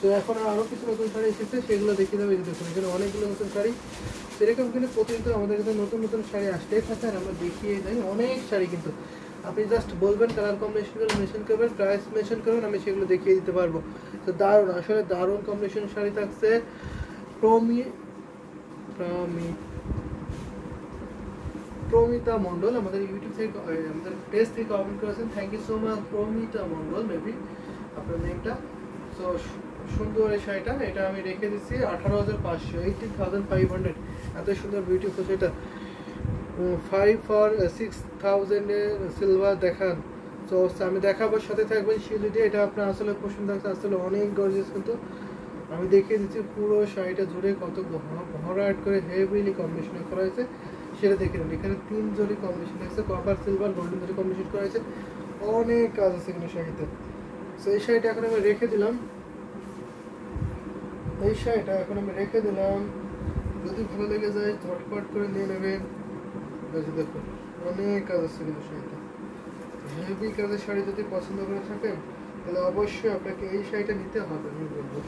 তো এখন আরও কিছু নতুন শাড়ি এসেছে, সেগুলো দেখিয়ে দেবো। এই যে দেখুন এখানে অনেকগুলো নতুন শাড়ি, সেরকম কিন্তু প্রতিনিয়ত আমাদের কাছে নতুন নতুন শাড়ি আসতেই থাকে, আর আমরা দেখিয়ে যাই অনেক শাড়ি। কিন্তু আপনি জাস্ট বলবেন, কালার কম্বিনেশনগুলো মেনশন করবেন, প্রাইস মেনশন করবেন, আমি সেগুলো দেখিয়ে দিতে পারবো। তো দারুণ, আসলে দারুণ কম্বিনেশন শাড়ি থাকছে। প্রমিতা মণ্ডল আমাদের ইউটিউব থেকে, আমাদের পেজ থেকে কমেন্ট করেছেন। Thank you so much Promita Mondal, maybe আপনার নেমটা। সো সুন্দর এই শাড়িটা, এটা আমি রেখে দিচ্ছি 18,500, 18,500। এত সুন্দর বিউটিফুল সেটা 5 for 6,000 সিলভার দেখান। তো আমি দেখাবার সাথে থাকবেন শিলুটি। এটা আপনার আসলে পছন্দ আছে, আসলে অনেক গর্জিয়াস। কিন্তু আমি দেখিয়ে দিচ্ছি পুরো শাড়িটা জুড়ে কত ভরাট করে হেভিলি কম্বিনেশন করা হয়েছে, সেটা দেখে নিন। এখানে 3 জরি কম্বিনেশন আছে, কপার সিলভার গোল্ডেন জরি কম্বিনেশন করা হয়েছে, অনেক কাজ আছে এখানে শাড়িতে। তো এই শাড়িটা এখন আমি রেখে দিলাম, যদি ভালো লেগে যায় ঝটপট করে নিয়ে নেবেন। দেখুন অনেক কাজ আছে কিন্তু শাড়িতে, হেভি কাজের শাড়ি যদি পছন্দ করে থাকেন তাহলে অবশ্যই আপনাকে এই শাড়িটা নিতে হবে। আমি বলবো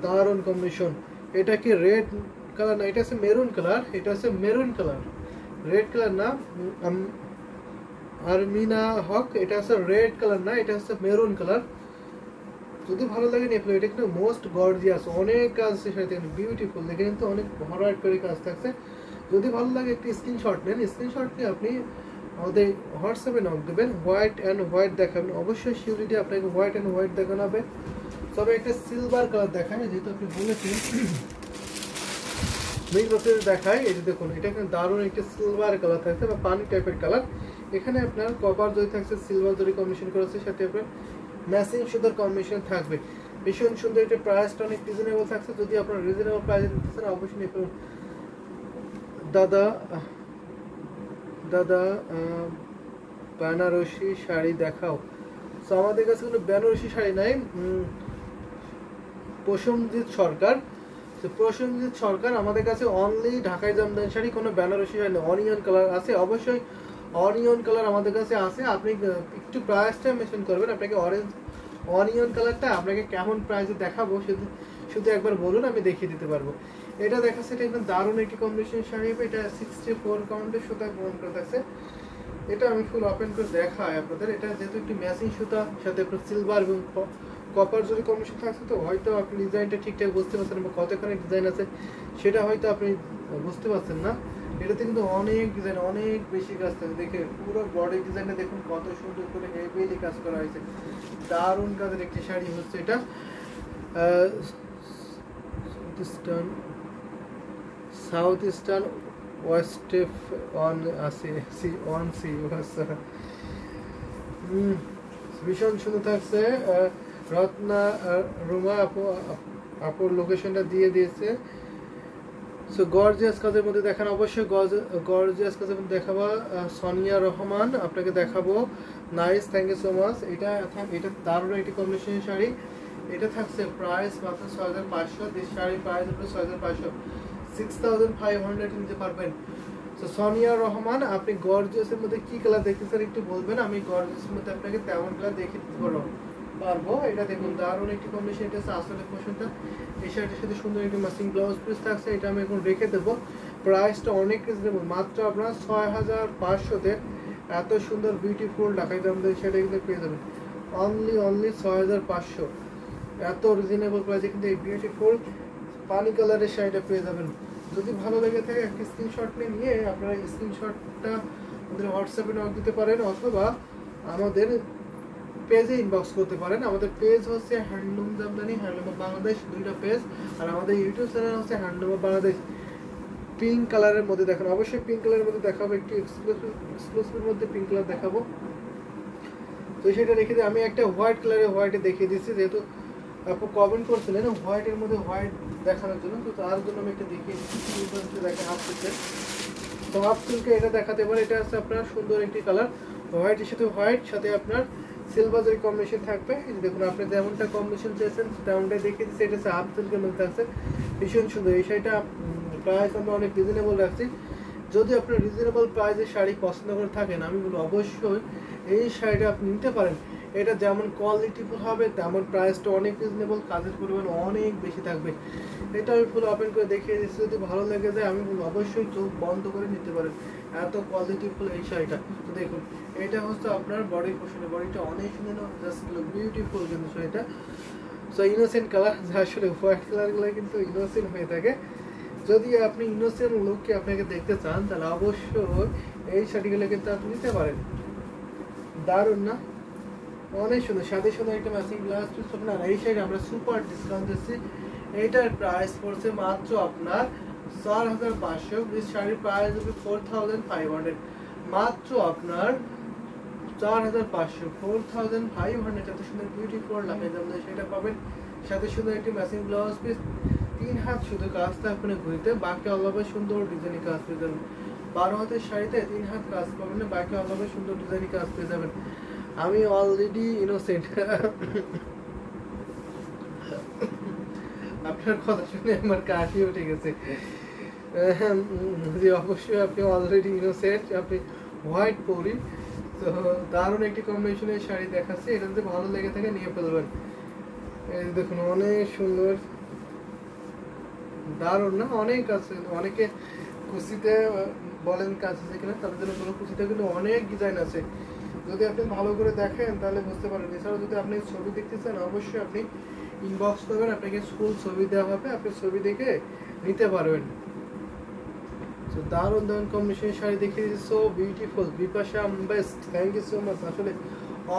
দারুণ কম্বিনেশন। এটা কি রেড কালার না, এটা হচ্ছে মেরুন কালার, এটা হচ্ছে মেরুন কালার, রেড কালার না। আরমিনা হক, এটা হচ্ছে রেড কালার না, এটা হচ্ছে মেরুন কালার। যদি ভালো লাগে নিয়ে এটা কিন্তু মোস্ট গর্জিয়াস, অনেক কাজ আছে শাড়িতে, বিউটিফুল। দেখে কিন্তু অনেক ভরাট করে কাজ থাকছে। যদি ভালো লাগে একটি স্ক্রিনশট নেন, স্ক্রিনশট নিয়ে আপনি আমাদের হোয়াটসঅ্যাপে নক দেবেন, হোয়াইট অ্যান্ড হোয়াইট দেখাবেন। অবশ্যই শিউরিটি আপনাকে হোয়াইট অ্যান্ড হোয়াইট দেখানো হবে। তবে একটা সিলভার কালার দেখায়, যেহেতু আপনি বলেছেন মিক্স বক্সের দেখায়। এই যে দেখুন এটা কিন্তু দারুণ একটা সিলভার কালার থাকছে বা পানি টাইপের কালার। এখানে আপনার কপার জরি থাকছে, সিলভার জরি কম্বিনেশন করেছে, সাথে আপনার ম্যাচিং সুন্দর কম্বিনেশন থাকবে। ভীষণ সুন্দর, একটা প্রাইসটা অনেক রিজনেবল থাকছে। যদি আপনার রিজনেবল প্রাইসে দিতেছেন অবশ্যই নিয়ে ফেলুন। দাদা বেনারসি শাড়ি দেখাও। তো আমাদের কাছে কোনো বেনারসি শাড়ি নাই। প্রসেনজিৎ সরকার আমাদের কাছে অনলি ঢাকাই জামদানি শাড়ি, কোনো বেনারসি শাড়ি নেই। অনিয়ন কালার আছে, অবশ্যই অনিয়ন কালার আমাদের কাছে আছে। আপনি একটু প্রাইসটা মেনশন করবেন, আপনাকে অনিয়ন কালারটা আপনাকে কেমন প্রাইসে দেখাবো শুধু একবার বলুন, আমি দেখিয়ে দিতে পারবো। এটা দেখাচ্ছে, এটা একদম দারুণ একটি কম্বিনেশন শাড়ি হবে। এটা 64 কাউন্টের সুতা গ্রহণ করে থাকছে। এটা আমি ফুল ওপেন করে দেখাই আপনাদের। এটা যেহেতু একটি ম্যাচিং সুতা, সাথে আপনার সিলভার এবং কপার জরি কম্বিনেশন থাকছে, তো হয়তো আপনি ডিজাইনটা ঠিকঠাক বুঝতে পারছেন, বা কতখানি ডিজাইন আছে সেটা হয়তো আপনি বুঝতে পারছেন না। এটাতে কিন্তু অনেক ডিজাইন, অনেক বেশি কাজ থাকে। দেখে পুরো বডি ডিজাইনটা দেখুন কত সুন্দর করে হেভিলি কাজ করা হয়েছে। দারুণ কাজের একটি শাড়ি হচ্ছে এটা। সাউথ ইস্টার্ন ওয়েস্টেফ অন আছে অন সি ভীষণ সুন্দর থাকছে। রত্না রুমা আপুর লোকেশনটা দিয়ে দিয়েছে। সো গর্জিয়াস কাজের মধ্যে দেখান, অবশ্যই গর্জিয়াস কাজের মধ্যে দেখাবো। সোনিয়া রহমান আপনাকে দেখাবো। Nice, thank you so much. এটা দারুণ একটি কম্বিনেশন শাড়ি। এটা থাকছে প্রাইস মাত্র 6,500। দেশ শাড়ির প্রাইস হলো 6,500, 6,500 নিতে পারবেন। তো সোনিয়া রহমান, আপনি গর্জিয়াসের মধ্যে কি কালার দেখতেছেন একটু বলবেন, আমি গর্জিয়াসের মধ্যে আপনাকে তেমন কালার দেখিয়ে দিতে পারবো। এটা দেখুন দারুণ একটি কম্বিনেশন, এটা আসলে পছন্দটা। এই শাড়িটার সাথে সুন্দর একটি ম্যাচিং ব্লাউজ পিস থাকছে। এটা আমি এখন রেখে দেবো। প্রাইসটা অনেক রিজনেবল, মাত্র আপনার 6,500-তে এত সুন্দর বিউটিফুল ঢাকাই জামদানি সেটা কিন্তু পেয়ে যাবেন। অনলি 6,500, এত রিজনেবল প্রাইসে কিন্তু এই বিউটিফুল পানি কালারের শাড়িটা পেয়ে যাবেন। যদি ভালো লেগে থাকে একটি স্ক্রিনশট নিয়ে আপনারা স্ক্রিনশটটা আমাদের হোয়াটসঅ্যাপে নক দিতে পারেন, অথবা আমাদের পেজে ইনবক্স করতে পারেন। আমাদের পেজ হচ্ছে handloom Jamdani, handloom of Bangladesh, দুইটা পেজ। আর আমাদের ইউটিউব চ্যানেল হচ্ছে হ্যান্ডলুম অফ বাংলাদেশ। পিঙ্ক কালারের মধ্যে দেখানো, অবশ্যই পিঙ্ক কালারের মধ্যে দেখাবো, একটু এক্সক্লুসিভের মধ্যে পিঙ্ক কালার দেখাবো। তো সেটা রেখে দিয়ে আমি একটা হোয়াইট কালারের হোয়াইটে দেখিয়ে দিচ্ছি, যেহেতু আপু কমেন্ট করছিলেন হোয়াইটের মধ্যে হোয়াইট দেখানোর জন্য, তো তার জন্য আমি একটা দেখিয়ে দিচ্ছি। দেখেন হাফ সিল্কের, তো হাফ সিল্কে এটা দেখাতে পারে। এটা হচ্ছে আপনার সুন্দর একটি কালার, হোয়াইটের সাথে হোয়াইট, সাথে আপনার সিলভার জরি কম্বিনেশন থাকবে। দেখুন আপনি যেমনটা কম্বিনেশন চেয়েছেন তেমনটাই দেখিয়ে দিচ্ছি। এটা হচ্ছে হাফ সিল্কের মধ্যে থাকছে, ভীষণ সুন্দর। এই শাড়িটা প্রাইস আমরা অনেক রিজনেবল রাখছি। যদি আপনি রিজনেবল প্রাইসের শাড়ি পছন্দ করে থাকেন, আমি বলবো অবশ্যই এই শাড়িটা আপনি নিতে পারেন। এটা যেমন কোয়ালিটিফুল হবে তেমন প্রাইসটা অনেক রিজনেবল, কাজের পরিমাণ অনেক বেশি থাকবে। এটা আমি ফুল ওপেন করে দেখিয়ে দিচ্ছি, যদি ভালো লেগে যায় আমি অবশ্যই চোখ বন্ধ করে নিতে পারেন, এত কোয়ালিটিফুল এই শাড়িটা। তো দেখুন এটা হচ্ছে আপনার বডি পোর্শনে, বডিটা অনেক সুন্দর, জাস্ট বিউটিফুল কিন্তু শাড়িটা। সো ইনোসেন্ট কালার, আসলে হোয়াইট কালারগুলো কিন্তু ইনোসেন্ট হয়ে থাকে। যদি আপনি ইনোসেন্ট লুককে আপনাকে দেখতে চান তাহলে অবশ্যই এই শাড়িগুলো কিন্তু আপনি নিতে পারেন। দারুণ না, অনেক সুন্দর, সাথে সাথে একটা ম্যাচিং ব্লাউজ পিস আপনার। এই শাড়ি আমরা সুপার ডিসকাউন্ট দিচ্ছি, এইটার প্রাইস পড়ছে মাত্র আপনার 4500। এই শাড়ির প্রাইস হবে 4500, মাত্র আপনার 4500, 4500। এত সুন্দর বিউটিফুল লাগে যেমন সেটা পাবেন। সাথে সুন্দর একটি ম্যাচিং ব্লাউজ পিস, 3 হাত শুধু কাজ থাকবে না ঘুরিতে, বাকি আলাদা সুন্দর ডিজাইনের কাজ পেয়ে যাবেন। 12 হাতের শাড়িতে 3 হাত কাজ পাবেন না, বাকি আলাদা সুন্দর ডিজাইনের কাজ পেয়ে যাবেন। আমি অলরেডি ইনোসেন্ট, আপনার কথা শুনে আমার কাশি উঠে গেছে। জি অবশ্যই আপনি অলরেডি ইনোসেন্ট, আপনি হোয়াইট পরি। তো দারুণ একটি কম্বিনেশনের শাড়ি দেখাচ্ছি, এটা যদি ভালো লেগে থাকে নিয়ে ফেলবেন। এই দেখুন অনেক সুন্দর, দারুণ না, অনেক আছে। অনেকে কুচিতে বলেন কাজ আছে কিনা, তাদের জন্য কোনো কুচিতে কিন্তু অনেক ডিজাইন আছে, যদি আপনি ভালো করে দেখেন তাহলে বুঝতে পারবেন। এছাড়াও যদি আপনি ছবি দেখতে চান অবশ্যই আপনি ইনবক্স করবেন, আপনাকে ফুল ছবি দেওয়া হবে, আপনি ছবি দেখে নিতে পারবেন। তো দারুণ দারুণ কম্বিনেশন শাড়ি দেখিয়ে দিচ্ছি, so beautiful. Bipasha best, thank you so much. আসলে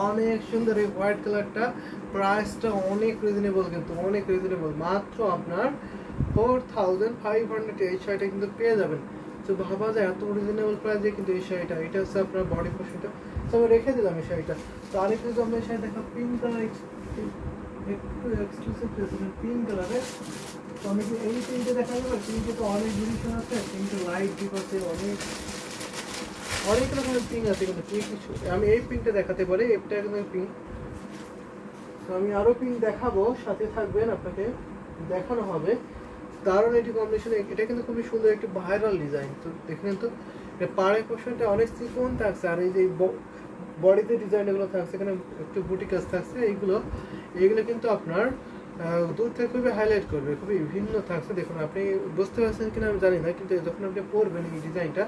অনেক সুন্দর এই হোয়াইট কালারটা, প্রাইসটা অনেক রিজনেবল, কিন্তু অনেক রিজনেবল, মাত্র আপনার 4500 এই শাড়িটা কিন্তু পেয়ে যাবেন। তো ভাবা যায় এত রিজনেবল প্রাইসে কিন্তু এই শাড়িটা, এটা হচ্ছে আপনার বডি পোর্শনটা। তো আমি রেখে দিলাম এই শাড়িটা। তো আরেকটু যদি আমরা এই শাড়ি দেখা, পিঙ্ক কালার, একটু এক্সক্লুসিভ পিঙ্ক কালারের। তো আমি কি এই পিঙ্কটা দেখা যাবে? পিঙ্কে তো অনেক ভেরিয়েশন আছে, পিঙ্কটা লাইট ডিপ আছে, অনেক অনেক রকমের পিঙ্ক আছে, কিন্তু পিঙ্ক কিছু আমি এই পিঙ্কটা দেখাতে পারি, এটা একদম পিঙ্ক। তো আমি আরও পিঙ্ক দেখাবো, সাথে থাকবেন, আপনাকে দেখানো হবে। দারুণ একটি কম্বিনেশন, এটা কিন্তু খুবই সুন্দর একটি ভাইরাল ডিজাইন। তো দেখেন তো এটা পাড়ের পোর্শনটা অনেক চিকন থাকছে, আর এই যে বডিতে ডিজাইন এগুলো থাকছে, এখানে একটু বুটি কাজ থাকছে, এইগুলো কিন্তু আপনার দূর থেকে খুবই হাইলাইট করবে, খুবই ভিন্ন থাকছে। দেখুন আপনি বুঝতে পারছেন কিনা আমি জানি না, কিন্তু যখন আপনি পরবেন এই ডিজাইনটা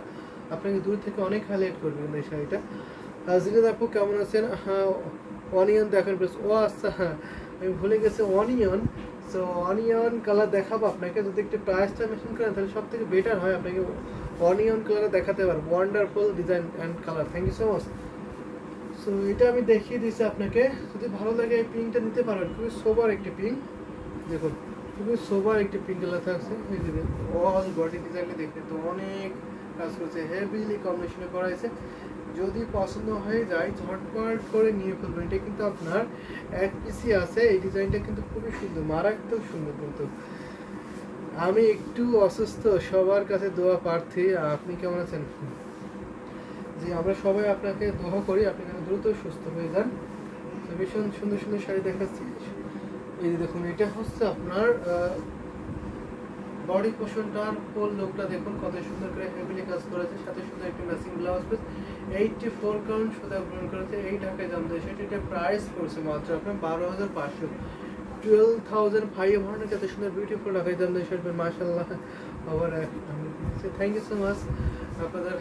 আপনাকে দূর থেকে অনেক হাইলাইট করবে কিন্তু এই শাড়িটা। জিনাত আপু কেমন আছেন? হ্যাঁ অনিয়ন দেখেন প্লিজ। ও আচ্ছা হ্যাঁ আমি ভুলে গেছি অনিয়ন। সো অনিয়ন কালার দেখাবো আপনাকে, যদি একটু প্রাইসটা মেনশন করেন তাহলে সব থেকে বেটার হয়, আপনাকে অনিয়ন কালার দেখাতে পারবো। Wonderful design and colour, thank you so much. So এটা আমি দেখিয়ে দিচ্ছি আপনাকে, যদি ভালো লাগে এই পিঙ্কটা নিতে পারবেন, খুবই সোবার একটি পিঙ্ক। দেখুন খুবই সোবার একটি পিঙ্ক কালার থাকছে, এই যে অল বডি ডিজাইনটা দেখতে তো অনেক কাজ করছে, হেভিলি কম্বিনেশনে করা হয়েছে। যদি পছন্দ হয়ে যায় ঝটপট করে নিয়ে ফেলবেন, এটা কিন্তু আপনার এক পিসি আছে। এই ডিজাইনটা কিন্তু খুবই সুন্দর, মারাত্মক সুন্দর। কিন্তু আমি একটু অসুস্থ, সবার কাছে দোয়া প্রার্থী। আপনি কেমন আছেন? জি আমরা সবাই আপনাকে দোয়া করি, আপনি যেন দ্রুত সুস্থ হয়ে যান। তো ভীষণ সুন্দর সুন্দর শাড়ি দেখাচ্ছি। এই যে দেখুন এটা হচ্ছে আপনার বডি পোর্শনটার ফুল লুকটা দেখুন কত সুন্দর করে হেভিলি কাজ করেছে, সাথে সুন্দর একটি ম্যাচিং ব্লাউজ পিস, 84 কাউন্ট সুতা পূরণ করেছে। এই ঢাকায় জানতে সেটা প্রাইস পড়ছে মাত্র আপনার 12500, 12500। এত সুন্দর বিউটিফুল ঢাকায় জানতে সেটা মাশাআল্লাহ আবার থ্যাংক ইউ সো মাচ আপনাদের।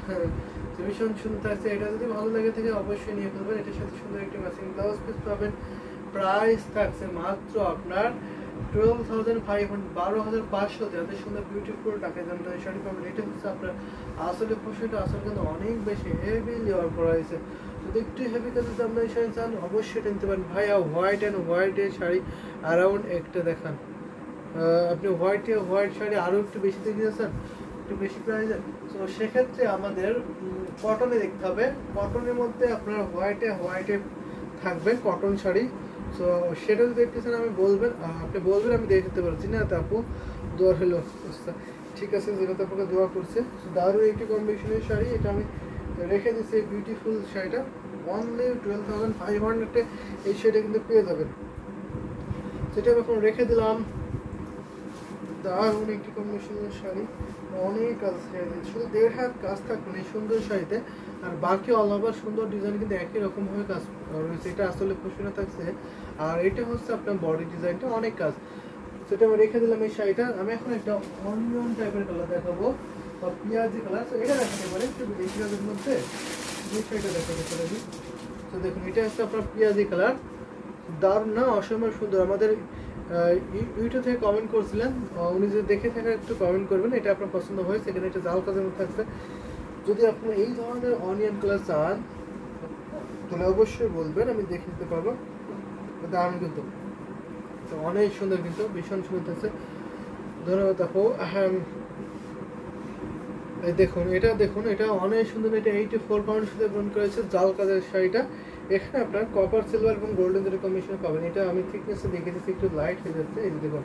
ভীষণ সুন্দর থাকছে, এটা যদি ভালো লাগে থাকে অবশ্যই নিয়ে ফেলবেন। এটার সাথে সুন্দর একটি ম্যাচিং ব্লাউজ পিস পাবেন, প্রাইস থাকছে মাত্র আপনার 12500, 12500। যাদের সুন্দর বিউটিফুল ঢাকায় জানতে শাড়ি পাবেন। এটা হচ্ছে আপনার আসলে পোশাকটা, আসলে কিন্তু অনেক বেশি হেভি লেয়ার করা হয়েছে। যদি একটু হেভি কাজে আপনার এই শাড়ি চান অবশ্যই নিতে পারেন। ভাইয়া হোয়াইট অ্যান্ড হোয়াইটের শাড়ি অ্যারাউন্ড একটা দেখান। আপনি হোয়াইট শাড়ি আরও একটু বেশি দেখতে চান, একটু বেশি প্রাইসে, তো সেক্ষেত্রে আমাদের কটনে দেখতে হবে। কটনের মধ্যে আপনার হোয়াইটে থাকবে কটন শাড়ি। সো সেটা যদি দেখতে চান আমি বলবেন, আপনি বলবেন আমি দেখে দিতে পারছি না। তো আপু দোয়া হলো, ঠিক আছে যেটা আপনাকে দোয়া করছে। দারুণ একটি কম্বিনেশনের শাড়ি, এটা আমি রেখে দিচ্ছি। এই বিউটিফুল শাড়িটা অনলি 12500 এই শাড়িটা কিন্তু পেয়ে যাবেন, সেটা আমি এখন রেখে দিলাম। দারুণ একটি কম্বিনেশনের শাড়ি, অনেক কাজ শুধু 1.5 হাত কাজ থাকবে এই সুন্দর শাড়িতে, আর বাকি অল ওভার সুন্দর ডিজাইন কিন্তু একই রকম ভাবে কাজ রয়েছে, এটা আসলে পোষণে থাকছে। আর এটা হচ্ছে আপনার বডি ডিজাইনটা অনেক কাজ, সেটা আমি রেখে দিলাম এই শাড়িটা। আমি এখন একটা অনিয়ন টাইপের কালার দেখাবো বা পেঁয়াজি কালার, তো এটা দেখাতে পারি একটু এই কালারের মধ্যে এই শাড়িটা দেখাতে পারি। তো দেখুন এটা হচ্ছে আপনার পেঁয়াজি কালার, দারুণ না, অসম্ভব সুন্দর। আমাদের ইউটিউব থেকে কমেন্ট করছিলেন, উনি যদি দেখে থাকেন একটু কমেন্ট করবেন এটা আপনার পছন্দ হয়েছে। এখানে একটা জাল কাজের মধ্যে থাকছে, যদি আপনি এই ধরনের অনিয়ন কালার চান তাহলে অবশ্যই বলবেন, আমি দেখে দিতে পারবো। দারুণ কিন্তু, তো অনেক সুন্দর কিন্তু, ভীষণ সুন্দর থাকছে। ধন্যবাদ আপু। হ্যাঁ দেখুন এটা, দেখুন এটা অনেক সুন্দর, এটা 84 পাউন্ড সাথে ব্রন করেছে জাল কাজের শাড়িটা। এখানে আপনার কপার, সিলভার এবং গোল্ডেন দুটো কম্বিনেশন পাবেন। এটা আমি থিকনেস দেখে দিচ্ছি, একটু লাইট হয়ে যাচ্ছে। এই যে দেখুন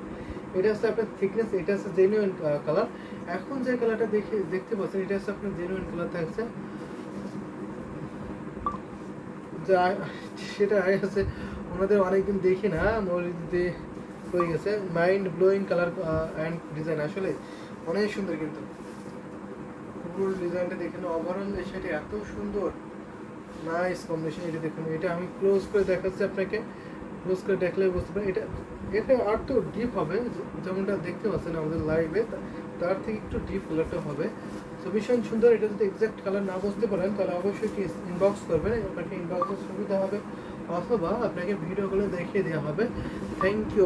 এটা হচ্ছে আপনার থিকনেস, এটা হচ্ছে জেনুইন কালার। এখন যে কালারটা দেখতে পাচ্ছেন এটা হচ্ছে আপনার জেনুইন কালার থাকছে, যা সেটা হচ্ছে ওনাদের অনেকদিন দেখি না, মরিতে হয়ে গেছে। Mind blowing colour and design, আসলে অনেক সুন্দর কিন্তু পুরো ডিজাইনটা দেখেন। ওভারঅল সেটা এত সুন্দর, নাইস কম্বিনেশন। এটা দেখুন, এটা আমি ক্লোজ করে দেখাচ্ছি আপনাকে, ক্লোজ করে দেখলে বুঝতে পারেন। এটা আর তো ডিপ হবে, যেমনটা দেখতে পাচ্ছেন আমাদের লাইভে, তার থেকে একটু ডিপ কালারটা হবে। তো ভীষণ সুন্দর। এটা যদি এক্সাক্ট কালার না বুঝতে পারেন তাহলে অবশ্যই ইনবক্স করবেন, আপনাকে ইনবক্সের সুবিধা হবে, অথবা আপনাকে ভিডিও কলে দেখিয়ে দেওয়া হবে। Thank you,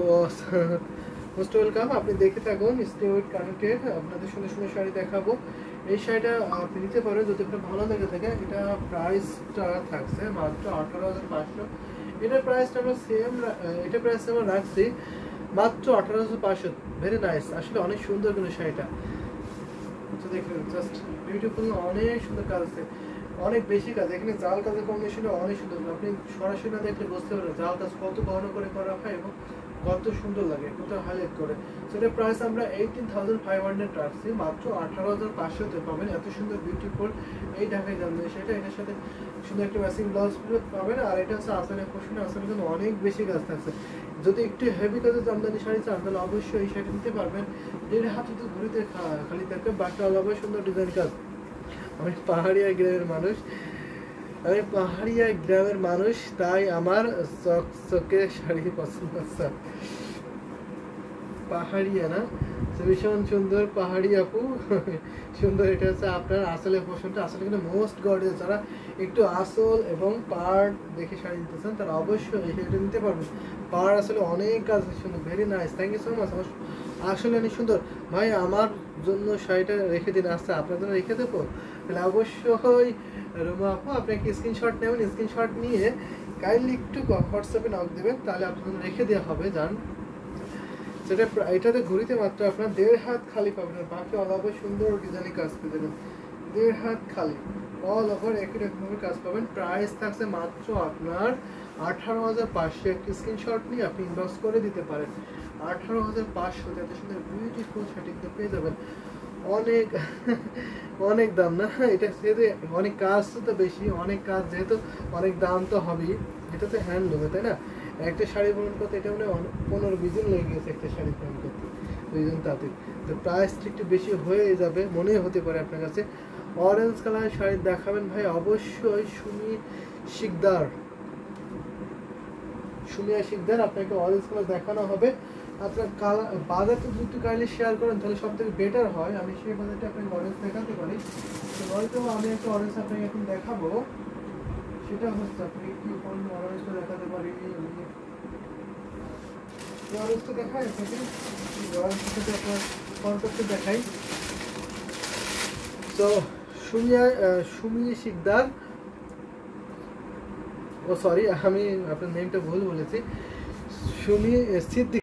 most welcome. আপনি দেখে থাকুন, স্টে উইথ কানেক্টেড, আপনাদের সুন্দর সুন্দর শাড়ি দেখাবো। এই শাড়িটা আপনি নিতে পারেন যদি আপনার ভালো লেগে থাকে। এটা প্রাইসটা থাকছে মাত্র 18,500। এটার প্রাইসটা আমরা সেম, এটা প্রাইস আমরা রাখছি মাত্র 18,500। ভেরি নাইস, আসলে অনেক সুন্দর কিন্তু শাড়িটা। তো দেখুন জাস্ট বিউটিফুল, অনেক সুন্দর কাজ আছে, অনেক বেশি কাজ। এখানে জাল কাজের কম্বিনেশনটা অনেক সুন্দর, আপনি সরাসরি না দেখলে বুঝতে পারবেন জাল কাজ কত ঘন করে করা হয় এবং কত সুন্দর লাগে, কত হাইলাইট করে। সেটার প্রাইস আমরা 18,500 রাখছি, মাত্র 18,500-তে পাবেন এত সুন্দর বিউটিফুল এই ঢাকায় জামদানি শাড়িটা। এটার সাথে সুন্দর একটা ম্যাচিং ব্লাউজ পাবেন। আর এটা হচ্ছে আসলে পোষণে, আসলে কিন্তু অনেক বেশি কাজ থাকছে। যদি একটু হেভি কাজের জামদানি শাড়ি চান তাহলে অবশ্যই এই শাড়ি নিতে পারবেন। দেড় হাত যদি ঘুরিতে খালি থাকে, বাকি আলাদা সুন্দর ডিজাইন কাজ। আমি পাহাড়িয়া গ্রামের মানুষ, তাই আমার চকচকে শাড়ি পছন্দ। পাহাড়িয়া না, ভীষণ সুন্দর পাহাড়ি আপু, সুন্দর। এটা হচ্ছে আপনার আসলে পোষণটা, আসলে কিন্তু মোস্ট গর্জিয়াস। যারা একটু আসল এবং পাড় দেখে শাড়ি দিতেছেন তারা অবশ্যই এই শাড়িটা নিতে পারবেন। পাড় আসলে অনেক কাজ সুন্দর, very nice, thank you so much. আসলে অনেক সুন্দর ভাই, আমার জন্য শাড়িটা রেখে দিন, আসতে আপনার জন্য রেখে দেবো। তাহলে অবশ্যই রুমা আপু আপনাকে স্ক্রিনশট নেবেন, স্ক্রিনশট নিয়ে কাইন্ডলি একটু হোয়াটসঅ্যাপে নক দেবেন, তাহলে আপনার জন্য রেখে দেওয়া হবে। জান সেটা এটাতে ঘুরিতে মাত্র আপনার 1.5 হাত খালি পাবেন, আর বাকি অল ওভার সুন্দর ডিজাইনের কাজ পেয়ে যাবেন। 1.5 হাত খালি, অল ওভার একই রকমের কাজ পাবেন। প্রাইস থাকছে মাত্র আপনার 18,500। একটি স্ক্রিনশট নিয়ে আপনি ইনবক্স করে দিতে পারেন। 18,500 এত সুন্দর বিউটিফুল শাড়ি কিন্তু পেয়ে যাবেন। অনেক অনেক দাম না এটা, যেহেতু অনেক কাজ তো বেশি, অনেক কাজ যেহেতু অনেক দাম তো হবেই। এটা তো হ্যান্ডলুমে, তাই না? একটা শাড়ি বুনন করতে এটা মানে 15-20 দিন লেগে গেছে একটা শাড়ি বুনন করতে, দুইজন তাতে। তো প্রাইসটা একটু বেশি হয়ে যাবে মনে হতে পারে আপনার কাছে। অরেঞ্জ কালারের শাড়ি দেখাবেন ভাই, অবশ্যই সুমিয়া শিকদার আপনাকে অরেঞ্জ কালার দেখানো হবে। আপনার কালার বাজারটা যদি একটু কাইন্ডলি শেয়ার করেন তাহলে সব থেকে বেটার হয়, আমি সেই বাজারটা আপনাকে অরেঞ্জ দেখাতে পারি। তো হয়তো আমি একটা অরেঞ্জ আপনাকে এখন দেখাবো, সেটা হচ্ছে আপনি কি কোন অরেঞ্জটা দেখাতে পারি। অরেঞ্জটা দেখাই আপনাকে, অরেঞ্জের সাথে আপনার কন্ট্রাস্টে দেখাই। তো সুমিয়া শিকদার, ও সরি আমি আপনার নেমটা ভুল বলেছি, সুমি সিদ্দিক।